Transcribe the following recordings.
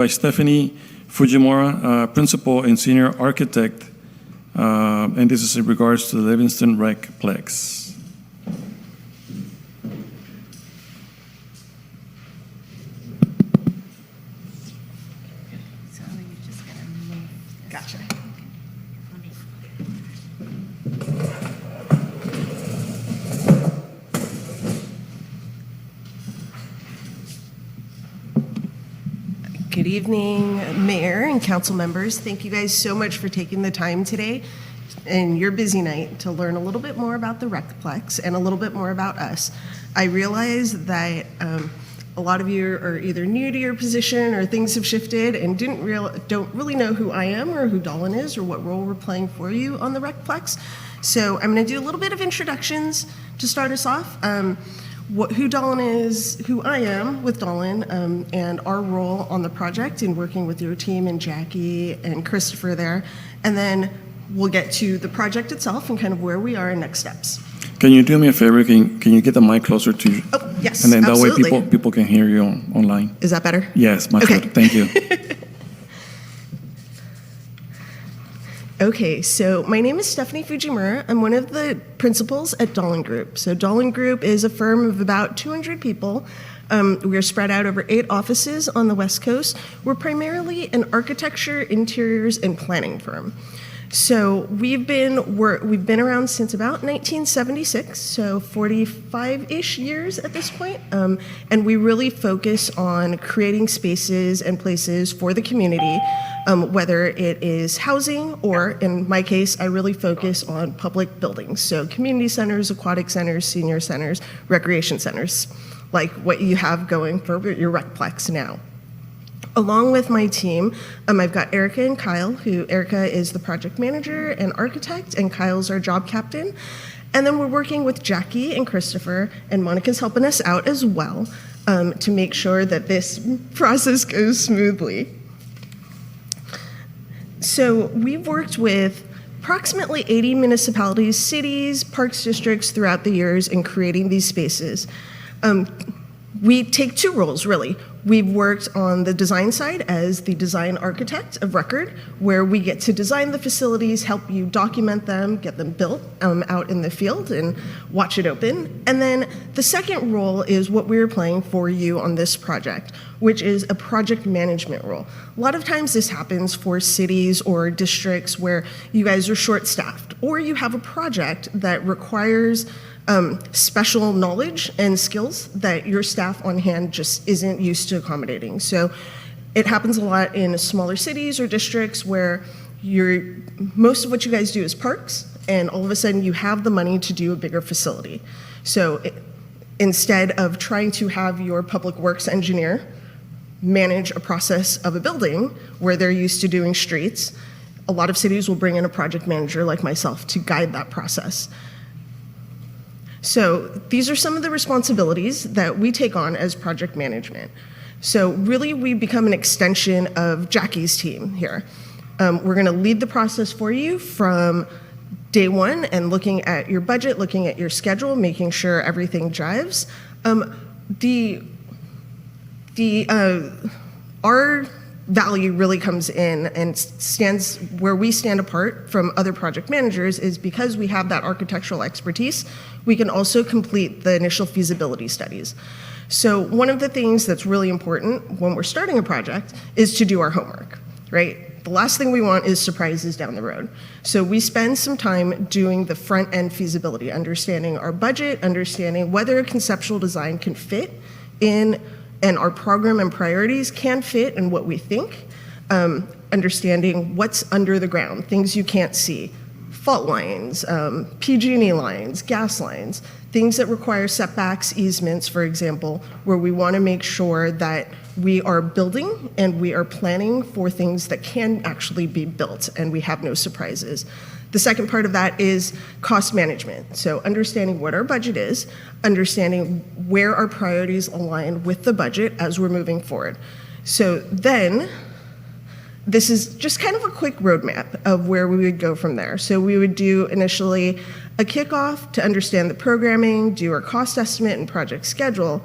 by Stephanie Fujimura, Principal and Senior Architect, and this is in regards to the Livingston Rec-Plex. Gotcha. Good evening, Mayor and council members. Thank you guys so much for taking the time today and your busy night to learn a little bit more about the Rec-Plex and a little bit more about us. I realize that a lot of you are either new to your position or things have shifted and don't really know who I am or who Dolan is or what role we're playing for you on the Rec-Plex. So I'm going to do a little bit of introductions to start us off. Who Dolan is, who I am with Dolan, and our role on the project in working with your team and Jackie and Christopher there. And then we'll get to the project itself and kind of where we are and next steps. Can you do me a favor? Can you get the mic closer to you? Oh, yes, and then absolutely. That way people can hear you online. Is that better? Yes, much better. Thank you. Okay, so my name is Stephanie Fujimura. I'm one of the principals at Dolan Group. So Dolan Group is a firm of about 200 people. We're spread out over 8 offices on the West Coast. We're primarily an architecture, interiors, and planning firm. So we've been around since about 1976, so 45-ish years at this point, and we really focus on creating spaces and places for the community, whether it is housing or, in my case, I really focus on public buildings, so community centers, aquatic centers, senior centers, recreation centers, like what you have going for your Rec-Plex now. Along with my team, I've got Erica and Kyle, who Erica is the project manager and architect, and Kyle's our job captain. And then we're working with Jackie and Christopher, and Monica's helping us out as well to make sure that this process goes smoothly. So we've worked with approximately 80 municipalities, cities, parks districts throughout the years in creating these spaces. We take 2 roles, really. We've worked on the design side as the design architect of record, where we get to design the facilities, help you document them, get them built out in the field, and watch it open. And then the second role is what we're playing for you on this project, which is a project management role. A lot of times this happens for cities or districts where you guys are short-staffed, or you have a project that requires special knowledge and skills that your staff on hand just isn't used to accommodating. So it happens a lot in smaller cities or districts where most of what you guys do is parks, and all of a sudden you have the money to do a bigger facility. So instead of trying to have your public works engineer manage a process of a building where they're used to doing streets, a lot of cities will bring in a project manager like myself to guide that process. So these are some of the responsibilities that we take on as project management. So really we become an extension of Jackie's team here. We're gonna lead the process for you from day one and looking at your budget, looking at your schedule, making sure everything jives. Our value really comes in and stands where we stand apart from other project managers is because we have that architectural expertise. We can also complete the initial feasibility studies. So one of the things that's really important when we're starting a project is to do our homework, right? The last thing we want is surprises down the road. So we spend some time doing the front end feasibility, understanding our budget, understanding whether a conceptual design can fit in and our program and priorities can fit in what we think, understanding what's under the ground, things you can't see, fault lines, PG&E lines, gas lines, things that require setbacks, easements, for example, where we want to make sure that we are building and we are planning for things that can actually be built and we have no surprises. The second part of that is cost management. So understanding what our budget is, understanding where our priorities align with the budget as we're moving forward. So then, this is just kind of a quick roadmap of where we would go from there. So we would do initially a kickoff to understand the programming, do our cost estimate and project schedule.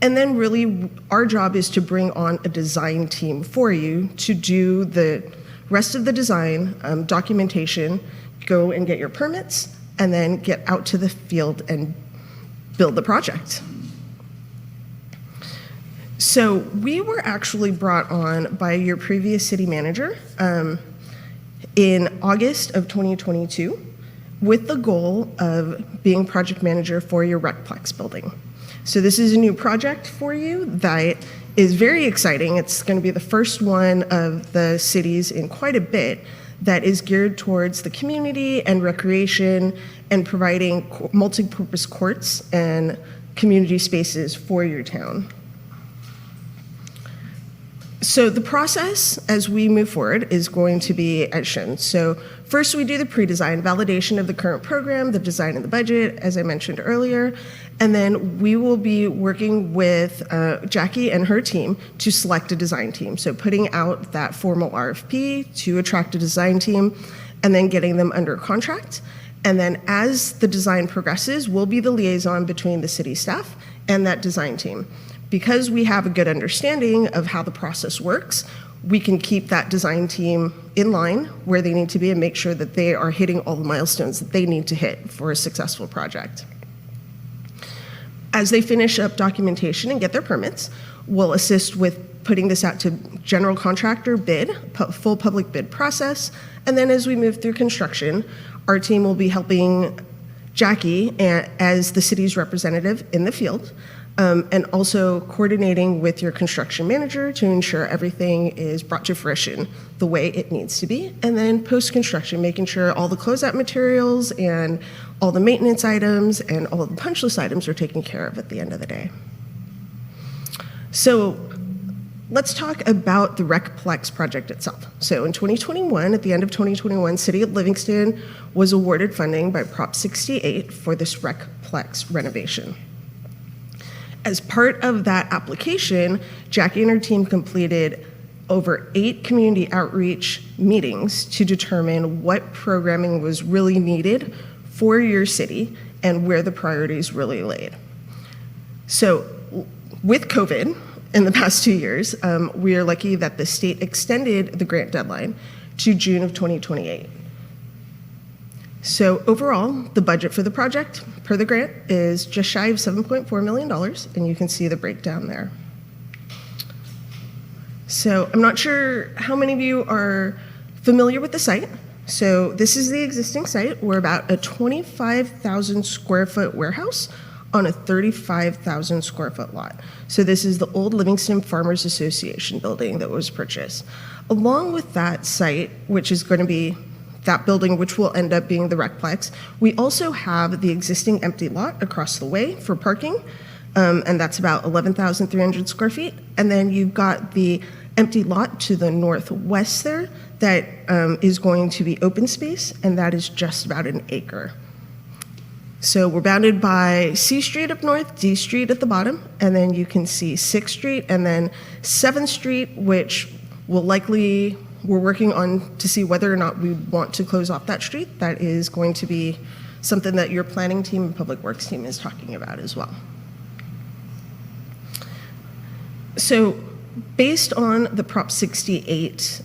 And then really our job is to bring on a design team for you to do the rest of the design, documentation, go and get your permits, and then get out to the field and build the project. So we were actually brought on by your previous city manager in August of 2022 with the goal of being project manager for your Rec-Plex building. So this is a new project for you that is very exciting. It's going to be the first one of the cities in quite a bit that is geared towards the community and recreation and providing multi-purpose courts and community spaces for your town. So the process as we move forward is going to be as shown. So first we do the pre-design validation of the current program, the design and the budget, as I mentioned earlier, and then we will be working with Jackie and her team to select a design team. So putting out that formal RFP to attract a design team and then getting them under contract. And then as the design progresses, we'll be the liaison between the city staff and that design team. Because we have a good understanding of how the process works, we can keep that design team in line where they need to be and make sure that they are hitting all the milestones that they need to hit for a successful project. As they finish up documentation and get their permits, we'll assist with putting this out to general contractor bid, full public bid process, and then as we move through construction, our team will be helping Jackie as the city's representative in the field, and also coordinating with your construction manager to ensure everything is brought to fruition the way it needs to be. And then post-construction, making sure all the closeout materials and all the maintenance items and all of the punch list items are taken care of at the end of the day. So let's talk about the Rec-Plex project itself. So in 2021, at the end of 2021, City of Livingston was awarded funding by Prop 68 for this Rec-Plex renovation. As part of that application, Jackie and her team completed over 8 community outreach meetings to determine what programming was really needed for your city and where the priorities really laid. So with COVID in the past 2 years, we are lucky that the state extended the grant deadline to June of 2028. So overall, the budget for the project per the grant is just shy of $7.4 million, and you can see the breakdown there. So I'm not sure how many of you are familiar with the site. So this is the existing site. We're about a 25,000 square foot warehouse on a 35,000 square foot lot. So this is the old Livingston Farmers Association building that was purchased. Along with that site, which is going to be that building, which will end up being the Rec-Plex, we also have the existing empty lot across the way for parking, and that's about 11,300 square feet. And then you've got the empty lot to the northwest there that is going to be open space, and that is just about an acre. So we're bounded by C Street up north, D Street at the bottom, and then you can see 6th Street and then 7th Street, which will likely, we're working on to see whether or not we want to close off that street. That is going to be something that your planning team and public works team is talking about as well. So based on the Prop 68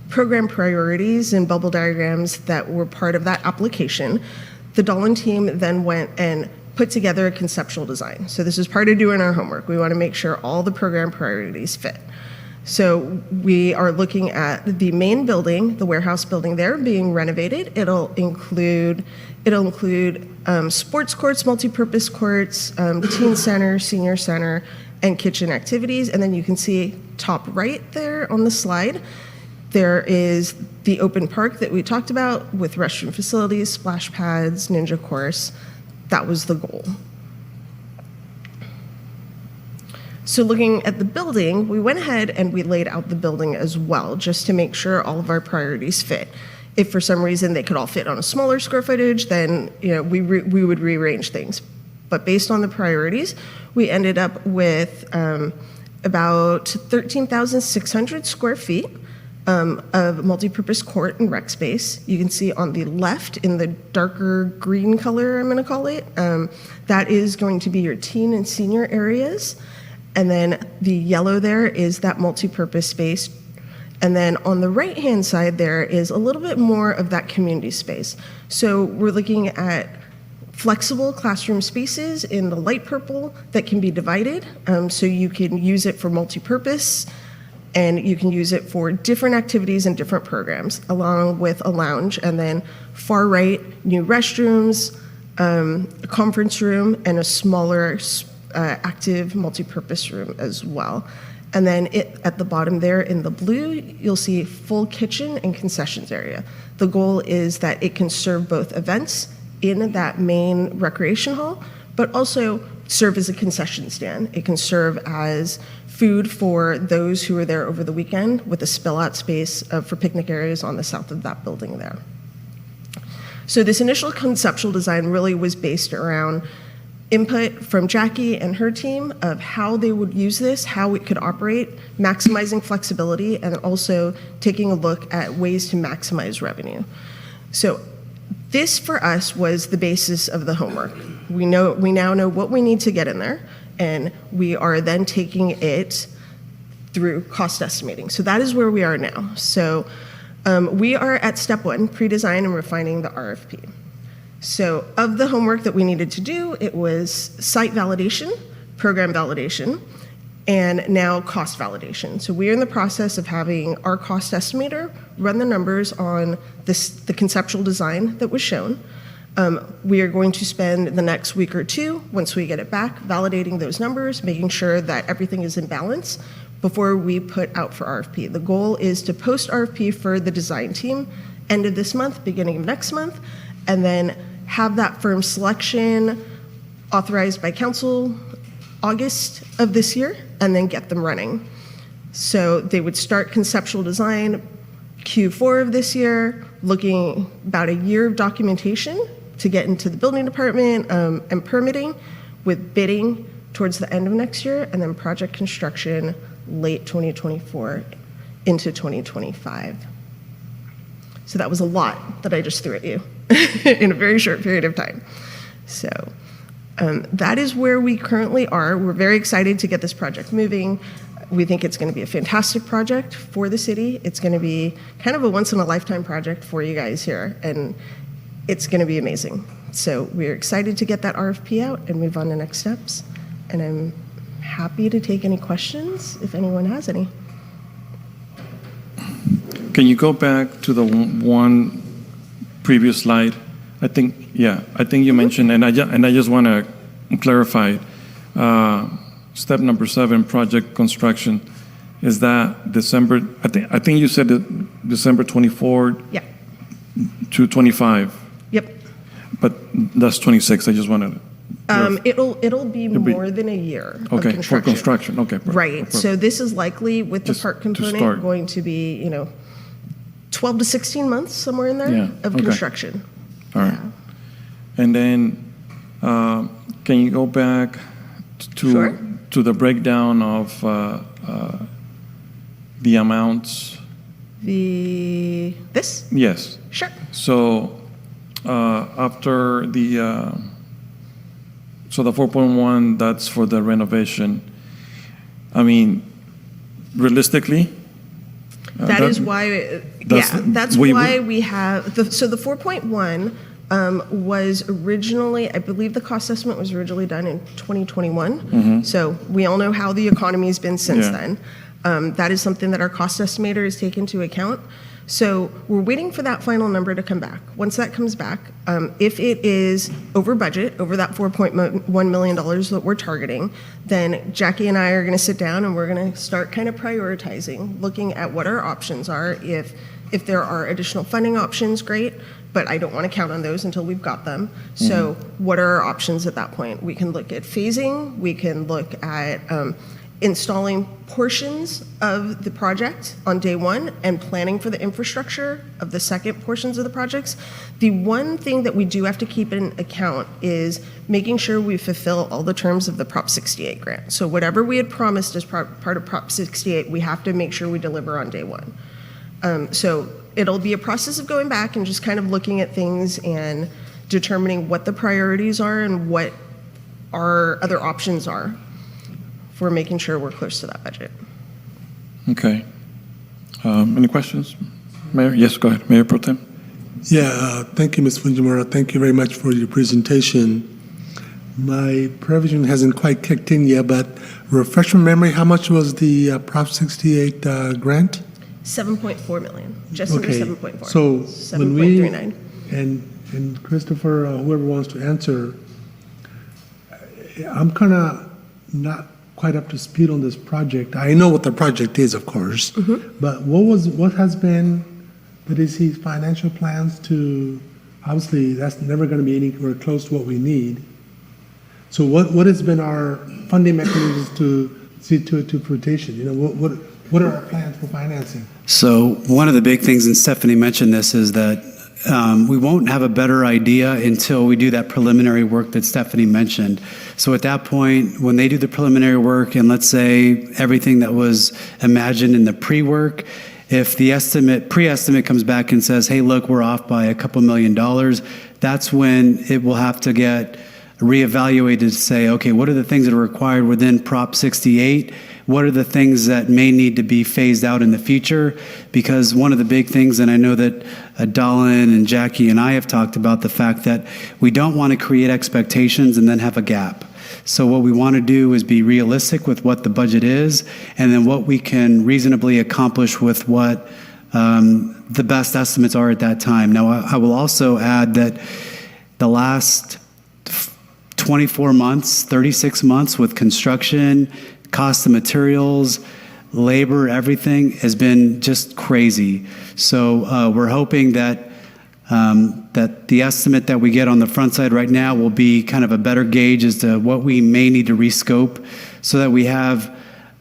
program priorities and bubble diagrams that were part of that application, the Dolan team then went and put together a conceptual design. So this is part of doing our homework. We want to make sure all the program priorities fit. So we are looking at the main building, the warehouse building there, being renovated. It'll include sports courts, multi-purpose courts, teen center, senior center, and kitchen activities. And then you can see top right there on the slide, there is the open park that we talked about with restroom facilities, splash pads, ninja course. That was the goal. So looking at the building, we went ahead and we laid out the building as well, just to make sure all of our priorities fit. If for some reason they could all fit on a smaller square footage, then we would rearrange things. But based on the priorities, we ended up with about 13,600 square feet of multipurpose court and rec space. You can see on the left in the darker green color, I'm going to call it, that is going to be your teen and senior areas. And then the yellow there is that multipurpose space. And then on the right-hand side there is a little bit more of that community space. So we're looking at flexible classroom spaces in the light purple that can be divided. So you can use it for multipurpose, and you can use it for different activities and different programs, along with a lounge. And then far right, new restrooms, a conference room, and a smaller active multipurpose room as well. And then at the bottom there in the blue, you'll see full kitchen and concessions area. The goal is that it can serve both events in that main recreation hall, but also serve as a concession stand. It can serve as food for those who are there over the weekend, with a spill-out space for picnic areas on the south of that building there. So this initial conceptual design really was based around input from Jackie and her team of how they would use this, how it could operate, maximizing flexibility, and also taking a look at ways to maximize revenue. So this for us was the basis of the homework. We now know what we need to get in there, and we are then taking it through cost estimating. So that is where we are now. So we are at step one, pre-design and refining the RFP. So of the homework that we needed to do, it was site validation, program validation, and now cost validation. So we are in the process of having our cost estimator run the numbers on the conceptual design that was shown. We are going to spend the next week or two, once we get it back, validating those numbers, making sure that everything is in balance before we put out for RFP. The goal is to post RFP for the design team end of this month, beginning of next month, and then have that firm selection authorized by council August of this year, and then get them running. So they would start conceptual design Q4 of this year, looking about a year of documentation to get into the building department and permitting, with bidding towards the end of next year, and then project construction late 2024 into 2025. So that was a lot that I just threw at you in a very short period of time. So that is where we currently are. We're very excited to get this project moving. We think it's going to be a fantastic project for the city. It's going to be kind of a once-in-a-lifetime project for you guys here, and it's going to be amazing. So we're excited to get that RFP out and move on to next steps. And I'm happy to take any questions if anyone has any. Can you go back to the one previous slide? I think you mentioned, and I just want to clarify, step number 7, project construction. Is that December? I think you said December 24 Yeah. to 25. Yep. But that's 26. I just wanted to. It'll be more than a year of Okay, construction. for construction. Okay. Right. Perfect. So this is likely, with the Just park to component, start. going to be 12 to 16 months, somewhere in there, Yeah, of okay. construction. All right. And then, can you go back Sure. to the breakdown of the amounts? This? Yes. Sure. So after the 4.1, that's for the renovation. I mean, realistically, That is why, that's why we have, so the 4.1 was originally, I believe the cost estimate was originally done in 2021. So we all know how the economy's been since then. That is something that our cost estimator has taken into account. So we're waiting for that final number to come back. Once that comes back, if it is over budget, over that $4.1 million that we're targeting, then Jackie and I are going to sit down and we're going to start kind of prioritizing, looking at what our options are. If there are additional funding options, great, but I don't want to count on those until we've got them. So what are our options at that point? We can look at phasing, we can look at installing portions of the project on day one and planning for the infrastructure of the second portions of the projects. The one thing that we do have to keep in account is making sure we fulfill all the terms of the Prop 68 grant. So whatever we had promised as part of Prop 68, we have to make sure we deliver on day one. So it'll be a process of going back and just kind of looking at things and determining what the priorities are and what our other options are for making sure we're close to that budget. Okay. Any questions? Mayor? Yes, go ahead. Mayor Pro Tem. Yeah, thank you, Ms. Fujimura. Thank you very much for your presentation. My prevision hasn't quite kicked in yet, but refresh my memory, how much was the Prop 68 grant? 7.4 million, just under 7.4. So when we, 7.39. and Christopher, whoever wants to answer, I'm kind of not quite up to speed on this project. I know what the project is, of course, but what has been the DC's financial plans to, obviously that's never going to be anywhere close to what we need. So what has been our funding mechanisms to see to fruition? You know, what are our plans for financing? So one of the big things, and Stephanie mentioned this, is that we won't have a better idea until we do that preliminary work that Stephanie mentioned. So at that point, when they do the preliminary work, and let's say everything that was imagined in the pre-work, if the pre-estimate comes back and says, hey, look, we're off by a couple $1 million, that's when it will have to get reevaluated to say, okay, what are the things that are required within Prop 68? What are the things that may need to be phased out in the future? Because one of the big things, and I know that Dahlin and Jackie and I have talked about the fact that we don't want to create expectations and then have a gap. So what we want to do is be realistic with what the budget is, and then what we can reasonably accomplish with what the best estimates are at that time. Now, I will also add that the last 24 months, 36 months with construction, cost of materials, labor, everything has been just crazy. So we're hoping that that the estimate that we get on the front side right now will be kind of a better gauge as to what we may need to rescope, so that we have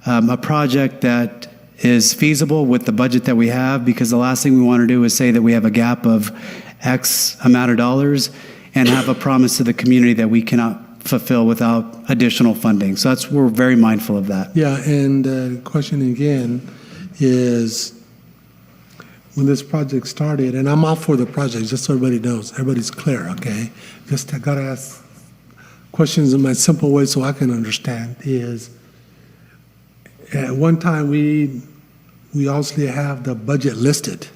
a project that is feasible with the budget that we have, because the last thing we want to do is say that we have a gap of X amount of dollars and have a promise to the community that we cannot fulfill without additional funding. So we're very mindful of that. Yeah, and the question again is, when this project started, and I'm all for the project, just so everybody knows, everybody's clear, okay? Just I gotta ask questions in my simple way so I can understand, is at one time we obviously have the budget listed,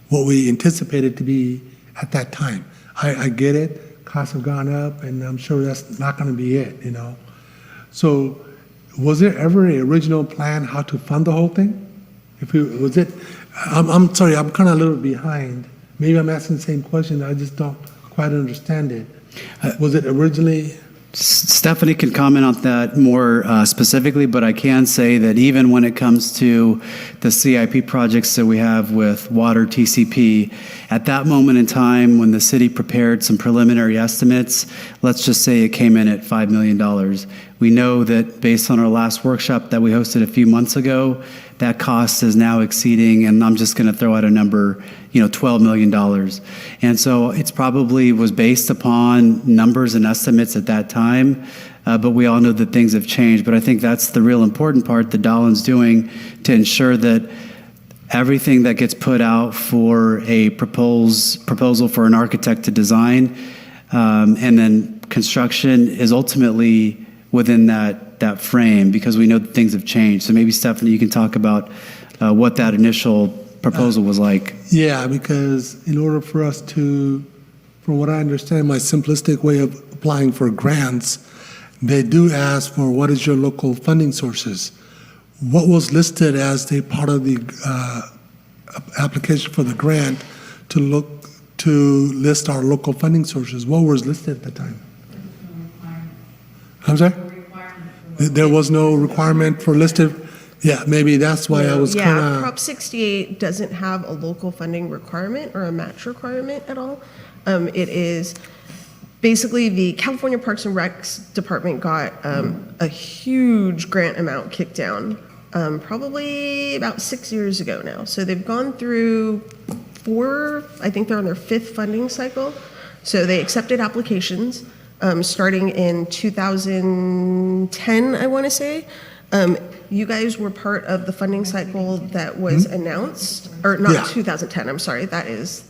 what we anticipated to be at that time. I get it, costs have gone up, and I'm sure that's not gonna be it, you know? So was there ever an original plan how to fund the whole thing? Was it, I'm sorry, I'm kind of a little behind. Maybe I'm asking the same question, I just don't quite understand it. Was it originally? Stephanie can comment on that more specifically, but I can say that even when it comes to the CIP projects that we have with water TCP, at that moment in time when the city prepared some preliminary estimates, let's just say it came in at $5 million. We know that based on our last workshop that we hosted a few months ago, that cost is now exceeding, and I'm just going to throw out a number, $12 million. And so it's probably was based upon numbers and estimates at that time, but we all know that things have changed. But I think that's the real important part that Dahlin's doing to ensure that everything that gets put out for a proposal for an architect to design, and then construction is ultimately within that frame, because we know that things have changed. So maybe, Stephanie, you can talk about what that initial proposal was like. Yeah, because in order for us to, from what I understand, my simplistic way of applying for grants, they do ask for what is your local funding sources. What was listed as a part of the application for the grant to list our local funding sources? What was listed at the time? I'm sorry? There was no requirement for listed. Yeah, maybe that's why I was kind of. Yeah, Prop 68 doesn't have a local funding requirement or a match requirement at all. It is basically the California Parks and Recs Department got a huge grant amount kicked down probably about 6 years ago now. So they've gone through I think they're on their 5th funding cycle. So they accepted applications starting in 2010, I want to say. you guys were part of the funding cycle that was announced, or not Yeah. 2010, I'm sorry, that is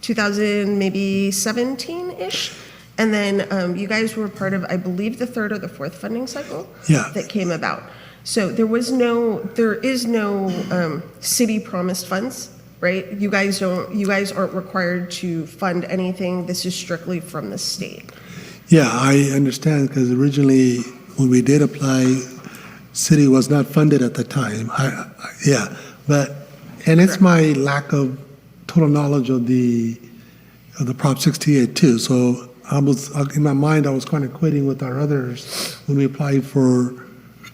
2000, maybe 17-ish. And then you guys were part of, I believe, the third or the fourth funding cycle Yeah. that came about. So there is no city promised funds, right? You guys aren't required to fund anything. This is strictly from the state. Yeah, I understand, because originally, when we did apply, city was not funded at the time. Yeah, and it's my lack of total knowledge of the Prop 68 too. So in my mind, I was kind of quitting with our others when we applied for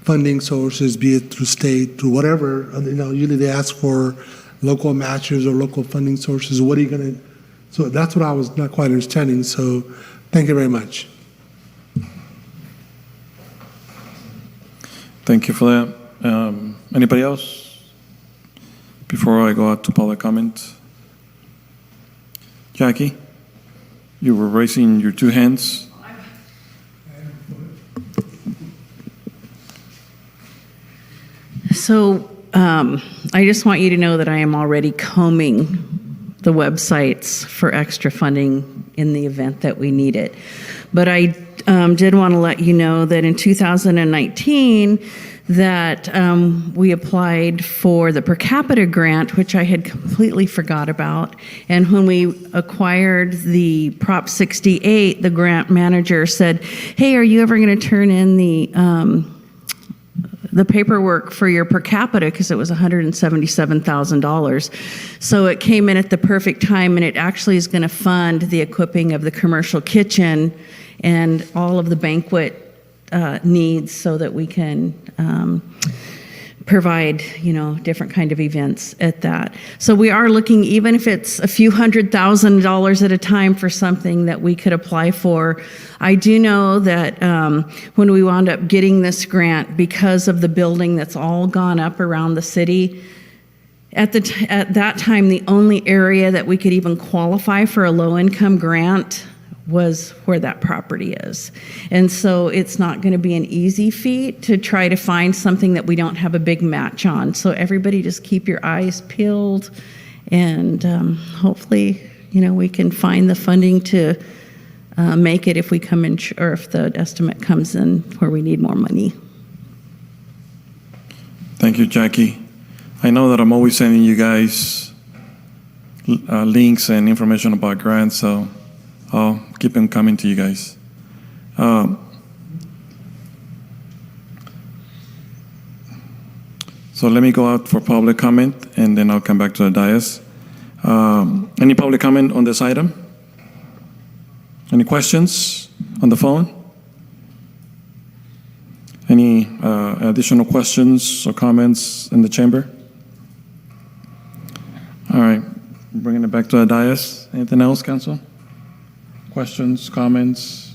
funding sources, be it through state, through whatever. Usually they ask for local matches or local funding sources. What are you going to? So that's what I was not quite understanding. So thank you very much. Thank you for that. Anybody else? Before I go out to public comment. Jackie, you were raising your two hands. So I just want you to know that I am already combing the websites for extra funding in the event that we need it. But I did want to let you know that in 2019 that we applied for the per capita grant, which I had completely forgot about. And when we acquired the Prop 68, the grant manager said, "Hey, are you ever going to turn in the paperwork for your per capita," because it was $177,000. So it came in at the perfect time, and it actually is going to fund the equipping of the commercial kitchen and all of the banquet needs, so that we can provide, different kind of events at that. So we are looking, even if it's a few $100,000 at a time, for something that we could apply for. I do know that when we wound up getting this grant, because of the building that's all gone up around the city, at that time, the only area that we could even qualify for a low-income grant was where that property is. And so it's not going to be an easy feat to try to find something that we don't have a big match on. So everybody just keep your eyes peeled, and hopefully, we can find the funding to make it if we come in, or if the estimate comes in where we need more money. Thank you, Jackie. I know that I'm always sending you guys links and information about grants, so I'll keep them coming to you guys. So let me go out for public comment, and then I'll come back to the dais. Any public comment on this item? Any questions on the phone? Any additional questions or comments in the chamber? All right, bringing it back to the dais. Anything else, Council? Questions, comments?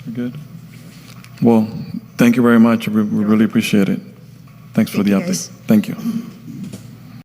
We're good? Well, thank you very much. We really appreciate it. Thank you for the update. Guys. Thank you.